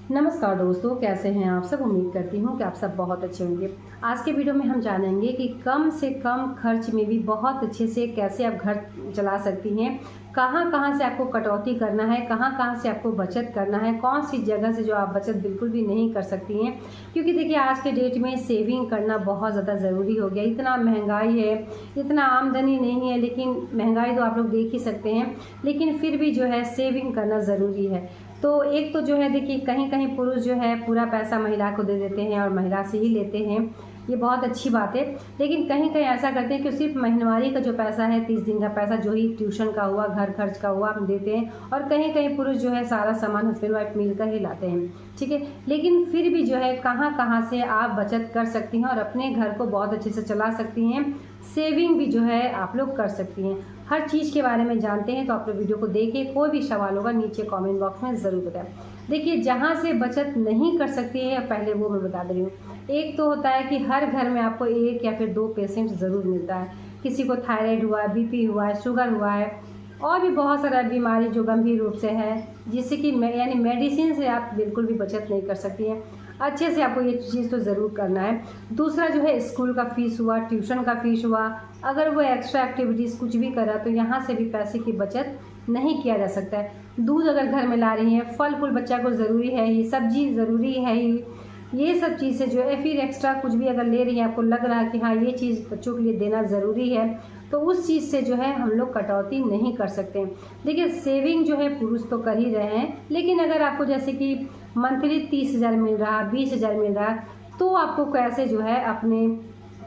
नमस्कार दोस्तों, कैसे हैं आप सब। उम्मीद करती हूँ कि आप सब बहुत अच्छे होंगे। आज के वीडियो में हम जानेंगे कि कम से कम खर्च में भी बहुत अच्छे से कैसे आप घर चला सकती हैं, कहाँ कहाँ से आपको कटौती करना है, कहाँ कहाँ से आपको बचत करना है, कौन सी जगह से जो आप बचत बिल्कुल भी नहीं कर सकती हैं। क्योंकि देखिए आज के डेट में सेविंग करना बहुत ज़्यादा ज़रूरी हो गया। इतना महंगाई है, इतना आमदनी नहीं है, लेकिन महंगाई तो आप लोग देख ही सकते हैं, लेकिन फिर भी जो है सेविंग करना ज़रूरी है। तो एक तो जो है देखिए कहीं कहीं पुरुष जो है पूरा पैसा महिला को दे देते हैं और महिला से ही लेते हैं, ये बहुत अच्छी बात है। लेकिन कहीं कहीं ऐसा करते हैं कि सिर्फ महीनवारी का जो पैसा है, 30 दिन का पैसा जो ही ट्यूशन का हुआ, घर खर्च का हुआ, हम देते हैं। और कहीं कहीं पुरुष जो है सारा सामान हस्बैंड वाइफ मिलकर ही लाते हैं, ठीक है। लेकिन फिर भी जो है कहाँ कहाँ से आप बचत कर सकती हैं और अपने घर को बहुत अच्छे से चला सकती हैं, सेविंग भी जो है आप लोग कर सकती हैं। हर चीज़ के बारे में जानते हैं तो आप लोग वीडियो को देखिए। कोई भी सवाल होगा नीचे कमेंट बॉक्स में ज़रूर बताएं। देखिए जहाँ से बचत नहीं कर सकती है पहले वो मैं बता दे रही हूँ। एक तो होता है कि हर घर में आपको एक या फिर 2 पेशेंट ज़रूर मिलता है। किसी को थायराइड हुआ है, बीपी हुआ है, शुगर हुआ है, और भी बहुत सारा बीमारी जो गंभीर रूप से है, जिससे कि यानी मेडिसिन से आप बिल्कुल भी बचत नहीं कर सकती हैं। अच्छे से आपको ये चीज़ तो ज़रूर करना है। दूसरा जो है स्कूल का फ़ीस हुआ, ट्यूशन का फ़ीस हुआ, अगर वो एक्स्ट्रा एक्टिविटीज़ कुछ भी करा तो यहाँ से भी पैसे की बचत नहीं किया जा सकता है। दूध अगर घर में ला रही हैं, फल फूल बच्चा को ज़रूरी है ही, सब्जी ज़रूरी है ही, ये सब चीज़ें जो है फिर एक्स्ट्रा कुछ भी अगर ले रही हैं, आपको लग रहा है कि हाँ ये चीज़ बच्चों के लिए देना ज़रूरी है, तो उस चीज़ से जो है हम लोग कटौती नहीं कर सकते। देखिए सेविंग जो है पुरुष तो कर ही रहे हैं, लेकिन अगर आपको जैसे कि मंथली 30,000 मिल रहा, 20,000 मिल रहा, तो आपको कैसे जो है अपने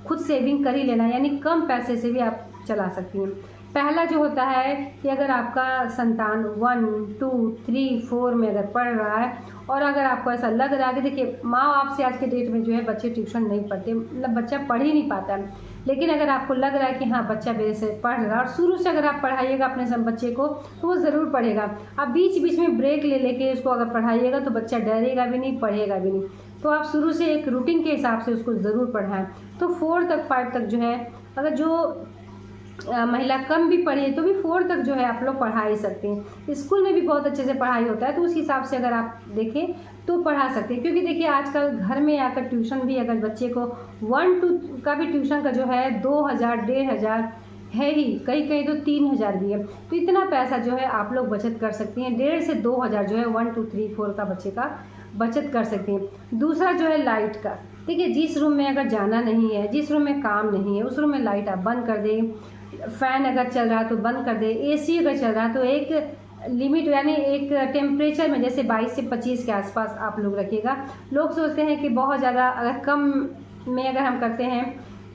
खुद सेविंग कर ही लेना, यानी कम पैसे से भी आप चला सकती हैं। पहला जो होता है कि अगर आपका संतान 1, 2, 3, 4 में अगर पढ़ रहा है और अगर आपको ऐसा लग रहा है कि देखिए माँ बाप से आज के डेट में जो है बच्चे ट्यूशन नहीं पढ़ते, मतलब बच्चा पढ़ ही नहीं पाता है। लेकिन अगर आपको लग रहा है कि हाँ बच्चा मेरे से पढ़ रहा है और शुरू से अगर आप पढ़ाइएगा अपने बच्चे को तो वो ज़रूर पढ़ेगा। आप बीच बीच में ब्रेक ले लेके उसको अगर पढ़ाइएगा तो बच्चा डरेगा भी नहीं, पढ़ेगा भी नहीं। तो आप शुरू से एक रूटीन के हिसाब से उसको ज़रूर पढ़ाएं। तो 4 तक 5 तक जो है, अगर जो महिला कम भी पढ़ी है तो भी 4 तक जो है आप लोग पढ़ा ही सकते हैं। स्कूल में भी बहुत अच्छे से पढ़ाई होता है, तो उस हिसाब से अगर आप देखें तो पढ़ा सकते हैं। क्योंकि देखिए आजकल घर में आकर ट्यूशन भी अगर बच्चे को 1-2 का भी ट्यूशन का जो है 2,000, 1,500 है ही, कहीं कहीं तो 3,000 भी है। तो इतना पैसा जो है आप लोग बचत कर सकती हैं। 1,500 से 2,000 जो है 1, 2, 3, 4 का बच्चे का बचत कर सकती हैं। दूसरा जो है लाइट का, देखिए जिस रूम में अगर जाना नहीं है, जिस रूम में काम नहीं है, उस रूम में लाइट आप बंद कर दें। फ़ैन अगर चल रहा है तो बंद कर दे। एसी अगर चल रहा है तो एक लिमिट यानी एक टेम्परेचर में जैसे 22 से 25 के आसपास आप लोग रखिएगा। लोग सोचते हैं कि बहुत ज़्यादा अगर कम में अगर हम करते हैं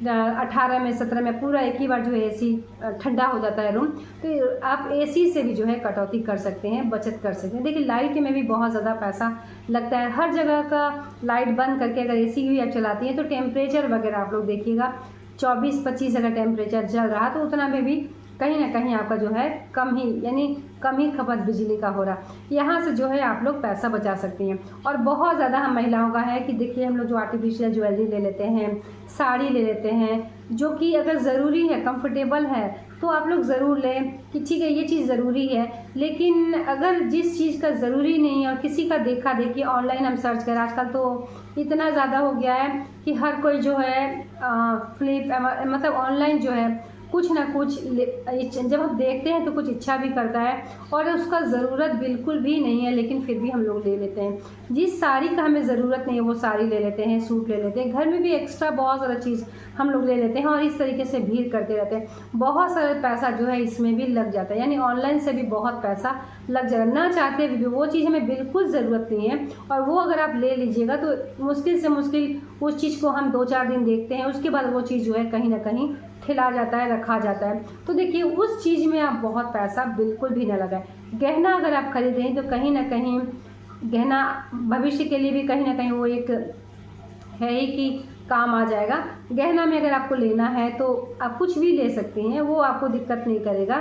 18 में 17 में पूरा एक ही बार जो है एसी ठंडा हो जाता है रूम, तो आप एसी से भी जो है कटौती कर सकते हैं, बचत कर सकते हैं। देखिए लाइट में भी बहुत ज़्यादा पैसा लगता है। हर जगह का लाइट बंद करके अगर एसी भी आप चलाती हैं तो टेम्परेचर वगैरह आप लोग देखिएगा 24-25 अगर टेम्परेचर चल रहा तो उतना में भी कहीं ना कहीं आपका जो है कम ही यानी कम ही खपत बिजली का हो रहा। यहाँ से जो है आप लोग पैसा बचा सकती हैं। और बहुत ज़्यादा हम महिलाओं का है कि देखिए हम लोग जो आर्टिफिशियल ज्वेलरी ले लेते हैं, साड़ी ले लेते हैं, जो कि अगर ज़रूरी है, कंफर्टेबल है, तो आप लोग ज़रूर लें कि ठीक है ये चीज़ ज़रूरी है। लेकिन अगर जिस चीज़ का ज़रूरी नहीं है और किसी का देखा देखी ऑनलाइन हम सर्च करें, आजकल तो इतना ज़्यादा हो गया है कि हर कोई जो है मतलब ऑनलाइन जो है कुछ ना कुछ जब हम देखते हैं तो कुछ इच्छा भी करता है और उसका ज़रूरत बिल्कुल भी नहीं है, लेकिन फिर भी हम लोग ले लेते हैं। जिस साड़ी का हमें ज़रूरत नहीं है वो साड़ी ले लेते हैं, सूट ले लेते हैं, घर में भी एक्स्ट्रा बहुत सारा चीज़ हम लोग ले लेते हैं और इस तरीके से भीड़ करते रहते हैं। बहुत सारा पैसा जो है इसमें भी लग जाता है, यानी ऑनलाइन से भी बहुत पैसा लग जाएगा। ना चाहते भी वो चीज़ हमें बिल्कुल ज़रूरत नहीं है और वो अगर आप ले लीजिएगा तो मुश्किल से मुश्किल उस चीज़ को हम 2-4 दिन देखते हैं, उसके बाद वो चीज़ जो है कहीं ना कहीं खिला जाता है, रखा जाता है। तो देखिए उस चीज़ में आप बहुत पैसा बिल्कुल भी ना लगाएं। गहना अगर आप खरीद रहे हैं तो कहीं ना कहीं गहना भविष्य के लिए भी कहीं ना कहीं वो एक है ही कि काम आ जाएगा। गहना में अगर आपको लेना है तो आप कुछ भी ले सकती हैं, वो आपको दिक्कत नहीं करेगा।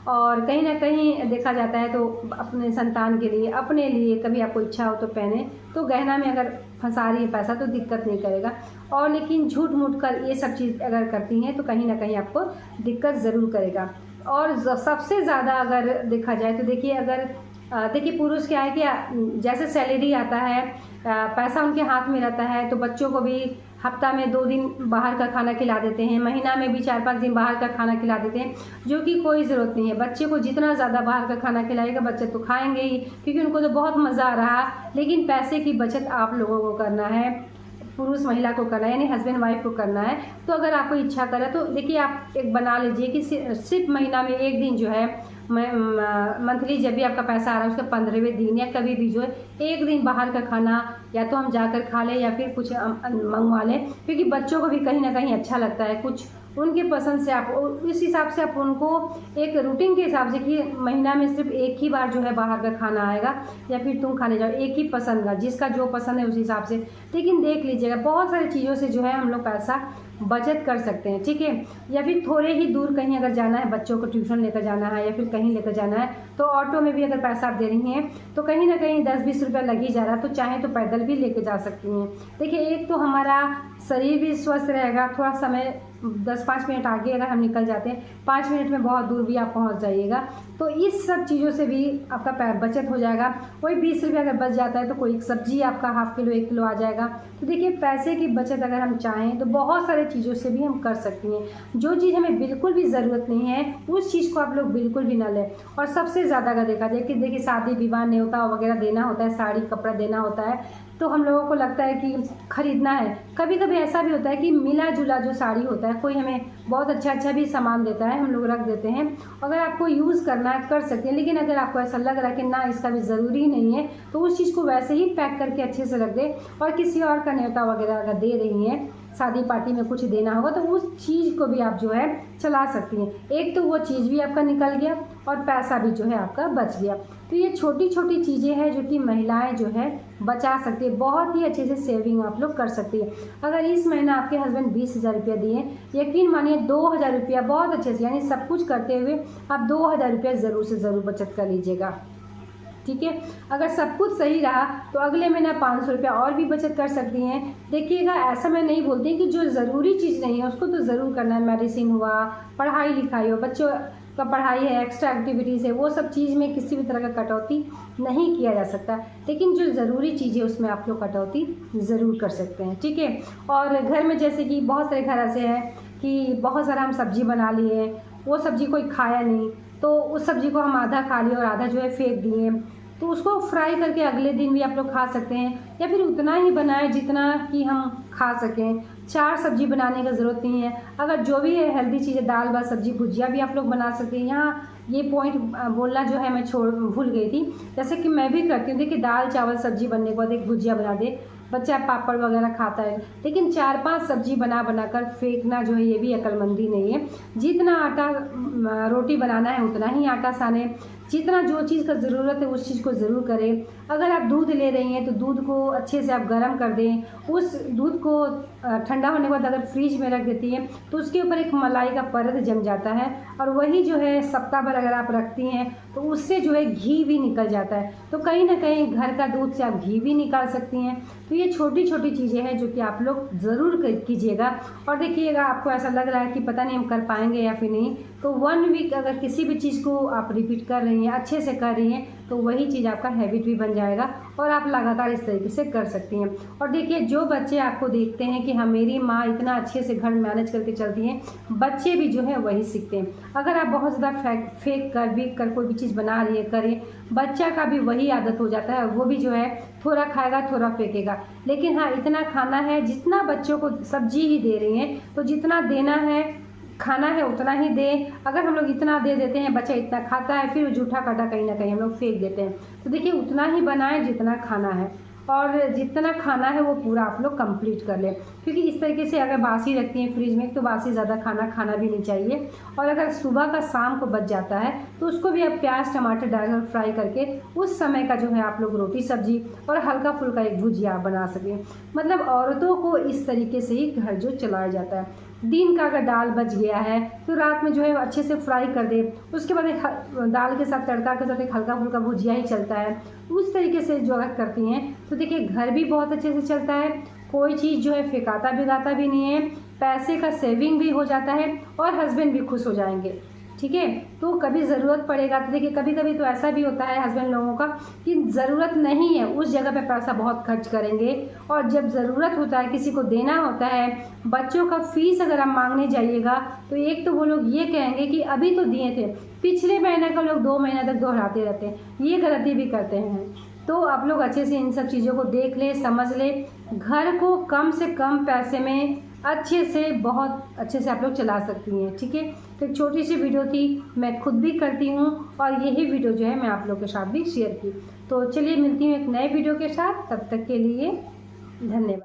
और कहीं ना कहीं देखा जाता है तो अपने संतान के लिए, अपने लिए कभी आपको इच्छा हो तो पहने, तो गहना में अगर फंसा रही है पैसा तो दिक्कत नहीं करेगा। और लेकिन झूठ मूठ कर ये सब चीज़ अगर करती हैं तो कहीं ना कहीं आपको दिक्कत ज़रूर करेगा। और सबसे ज़्यादा अगर देखा जाए तो देखिए अगर देखिए पुरुष क्या है कि जैसे सैलरी आता है, पैसा उनके हाथ में रहता है, तो बच्चों को भी हफ्ता में 2 दिन बाहर का खाना खिला देते हैं, महीना में भी 4-5 दिन बाहर का खाना खिला देते हैं, जो कि कोई ज़रूरत नहीं है। बच्चे को जितना ज़्यादा बाहर का खाना खिलाएगा बच्चे तो खाएंगे ही, क्योंकि उनको तो बहुत मज़ा आ रहा। लेकिन पैसे की बचत आप लोगों को करना है, पुरुष महिला को करना है, यानी हस्बैंड वाइफ को करना है। तो अगर आपको इच्छा करे तो देखिए आप एक बना लीजिए कि सिर्फ महीना में 1 दिन जो है, मंथली जब भी आपका पैसा आ रहा है उसके 15वें दिन या कभी भी जो है 1 दिन बाहर का खाना या तो हम जाकर खा लें या फिर कुछ मंगवा लें, क्योंकि बच्चों को भी कहीं ना कहीं अच्छा लगता है, कुछ उनके पसंद से आप इस हिसाब से आप उनको एक रूटीन के हिसाब से कि महीना में सिर्फ 1 ही बार जो है बाहर का खाना आएगा या फिर तुम खाने जाओ, एक ही पसंद का, जिसका जो पसंद है उस हिसाब से। लेकिन देख लीजिएगा बहुत सारी चीज़ों से जो है हम लोग पैसा बचत कर सकते हैं, ठीक है। या फिर थोड़े ही दूर कहीं अगर जाना है, बच्चों को ट्यूशन लेकर जाना है या फिर कहीं लेकर जाना है, तो ऑटो में भी अगर पैसा आप दे रही हैं तो कहीं ना कहीं 10-20 रुपया लग ही जा रहा है, तो चाहे तो पैदल भी लेके जा सकती हैं। देखिए एक तो हमारा शरीर भी स्वस्थ रहेगा, थोड़ा समय 10-5 मिनट आगे अगर हम निकल जाते हैं, 5 मिनट में बहुत दूर भी आप पहुंच जाइएगा, तो इस सब चीज़ों से भी आपका बचत हो जाएगा। वही 20 रुपया अगर बच जाता है तो कोई सब्जी आपका ½ किलो 1 किलो आ जाएगा। तो देखिए पैसे की बचत अगर हम चाहें तो बहुत सारे चीज़ों से भी हम कर सकती हैं। जो चीज़ हमें बिल्कुल भी ज़रूरत नहीं है उस चीज़ को आप लोग बिल्कुल भी ना लें। और सबसे ज़्यादा अगर देखा जाए कि देखिए शादी विवाह न्योता वगैरह देना होता है, साड़ी कपड़ा देना होता है, तो हम लोगों को लगता है कि ख़रीदना है। कभी कभी ऐसा भी होता है कि मिला जुला जो साड़ी होता है, कोई हमें बहुत अच्छा भी सामान देता है, हम लोग रख देते हैं। अगर आपको यूज़ करना है कर सकते हैं, लेकिन अगर आपको ऐसा लग रहा है कि ना इसका भी ज़रूरी नहीं है तो उस चीज़ को वैसे ही पैक करके अच्छे से रख दें। और किसी और का न्योता वगैरह अगर दे रही हैं, शादी पार्टी में कुछ देना होगा, तो उस चीज़ को भी आप जो है चला सकती हैं। एक तो वो चीज़ भी आपका निकल गया और पैसा भी जो है आपका बच गया। तो ये छोटी छोटी चीज़ें हैं जो कि महिलाएं जो है बचा सकती है, बहुत ही अच्छे से सेविंग आप लोग कर सकती है। अगर इस महीना आपके हस्बैंड 20,000 रुपया दिए, यकीन मानिए 2,000 रुपया बहुत अच्छे से, यानी सब कुछ करते हुए आप 2,000 रुपया ज़रूर से ज़रूर बचत कर लीजिएगा, ठीक है। अगर सब कुछ सही रहा तो अगले महीना 500 रुपया और भी बचत कर सकती हैं। देखिएगा ऐसा मैं नहीं बोलती कि जो ज़रूरी चीज़ नहीं है उसको तो ज़रूर करना है, मेडिसिन हुआ, पढ़ाई लिखाई हो, बच्चों का पढ़ाई है, एक्स्ट्रा एक्टिविटीज़ है, वो सब चीज़ में किसी भी तरह का कटौती नहीं किया जा सकता। लेकिन जो ज़रूरी चीज़ है उसमें आप लोग कटौती ज़रूर कर सकते हैं, ठीक है। और घर में जैसे कि बहुत सारे घर ऐसे हैं कि बहुत सारा हम सब्ज़ी बना लिए, वो सब्ज़ी कोई खाया नहीं, तो उस सब्ज़ी को हम आधा खा लिए और आधा जो है फेंक दिए, तो उसको फ्राई करके अगले दिन भी आप लोग खा सकते हैं। या फिर उतना ही बनाएं जितना कि हम खा सकें। 4 सब्ज़ी बनाने का ज़रूरत नहीं है। अगर जो भी है हेल्दी चीज़ें, दाल भात सब्ज़ी भुजिया भी आप लोग बना सकते हैं। यहाँ ये पॉइंट बोलना जो है मैं भूल गई थी, जैसे कि मैं भी करती हूँ। देखिए दाल चावल सब्ज़ी बनने के बाद एक भुजिया बना दे, बच्चा पापड़ वगैरह खाता है, लेकिन 4-5 सब्ज़ी बना कर फेंकना जो है ये भी अक्लमंदी नहीं है। जितना आटा रोटी बनाना है उतना ही आटा साने, जितना जो चीज़ का ज़रूरत है उस चीज़ को ज़रूर करें। अगर आप दूध ले रही हैं तो दूध को अच्छे से आप गर्म कर दें। उस दूध को ठंडा होने के बाद अगर फ्रीज में रख देती हैं तो उसके ऊपर एक मलाई का परत जम जाता है, और वही जो है सप्ताह भर अगर आप रखती हैं तो उससे जो है घी भी निकल जाता है। तो कहीं ना कहीं घर का दूध से आप घी भी निकाल सकती हैं। तो ये छोटी छोटी चीज़ें हैं जो कि आप लोग ज़रूर कीजिएगा। और देखिएगा आपको ऐसा लग रहा है कि पता नहीं हम कर पाएंगे या फिर नहीं, तो 1 वीक अगर किसी भी चीज़ को आप रिपीट कर रही हैं, अच्छे से कर रही हैं, तो वही चीज़ आपका हैबिट भी बन जाएगा और आप लगातार इस तरीके से कर सकती हैं। और देखिए जो बच्चे आपको देखते हैं कि हाँ मेरी माँ इतना अच्छे से घर मैनेज करके चलती हैं, बच्चे भी जो है वही सीखते हैं। अगर आप बहुत ज़्यादा फेंक कर बिक कर कोई भी चीज़ बना रही है करें, बच्चा का भी वही आदत हो जाता है, वो भी जो है थोड़ा खाएगा थोड़ा फेंकेगा। लेकिन हाँ इतना खाना है, जितना बच्चों को सब्जी ही दे रही हैं तो जितना देना है खाना है उतना ही दें। अगर हम लोग इतना दे देते हैं, बच्चा इतना खाता है, फिर जूठा काटा कहीं ना कहीं हम लोग फेंक देते हैं। तो देखिए उतना ही बनाएं जितना खाना है, और जितना खाना है वो पूरा आप लोग कंप्लीट कर लें। क्योंकि इस तरीके से अगर बासी रखती हैं फ्रिज में तो बासी ज़्यादा खाना खाना भी नहीं चाहिए। और अगर सुबह का शाम को बच जाता है तो उसको भी आप प्याज टमाटर डालकर फ्राई करके उस समय का जो है आप लोग रोटी सब्जी और हल्का फुल्का एक भुजिया बना सकें। मतलब औरतों को इस तरीके से ही घर जो चलाया जाता है। दिन का अगर दाल बच गया है तो रात में जो है अच्छे से फ्राई कर दे, उसके बाद एक दाल के साथ तड़का के साथ एक हल्का फुल्का भुजिया ही चलता है। उस तरीके से जो अगर करती हैं तो देखिए घर भी बहुत अच्छे से चलता है, कोई चीज़ जो है फेंकाता बिगाता भी नहीं है, पैसे का सेविंग भी हो जाता है और हस्बैंड भी खुश हो जाएंगे, ठीक है। तो कभी ज़रूरत पड़ेगा तो देखिए, कभी कभी तो ऐसा भी होता है हस्बैंड लोगों का कि ज़रूरत नहीं है उस जगह पे पैसा बहुत खर्च करेंगे, और जब ज़रूरत होता है, किसी को देना होता है, बच्चों का फीस अगर आप मांगने जाइएगा तो एक तो वो लोग ये कहेंगे कि अभी तो दिए थे, पिछले महीने का लोग 2 महीने तक दोहराते रहते हैं, ये गलती भी करते हैं। तो आप लोग अच्छे से इन सब चीज़ों को देख ले, समझ ले, घर को कम से कम पैसे में अच्छे से, बहुत अच्छे से आप लोग चला सकती हैं, ठीक है। तो एक छोटी सी वीडियो थी, मैं खुद भी करती हूँ और यही वीडियो जो है मैं आप लोग के साथ भी शेयर की। तो चलिए मिलती हूँ एक नए वीडियो के साथ, तब तक के लिए धन्यवाद।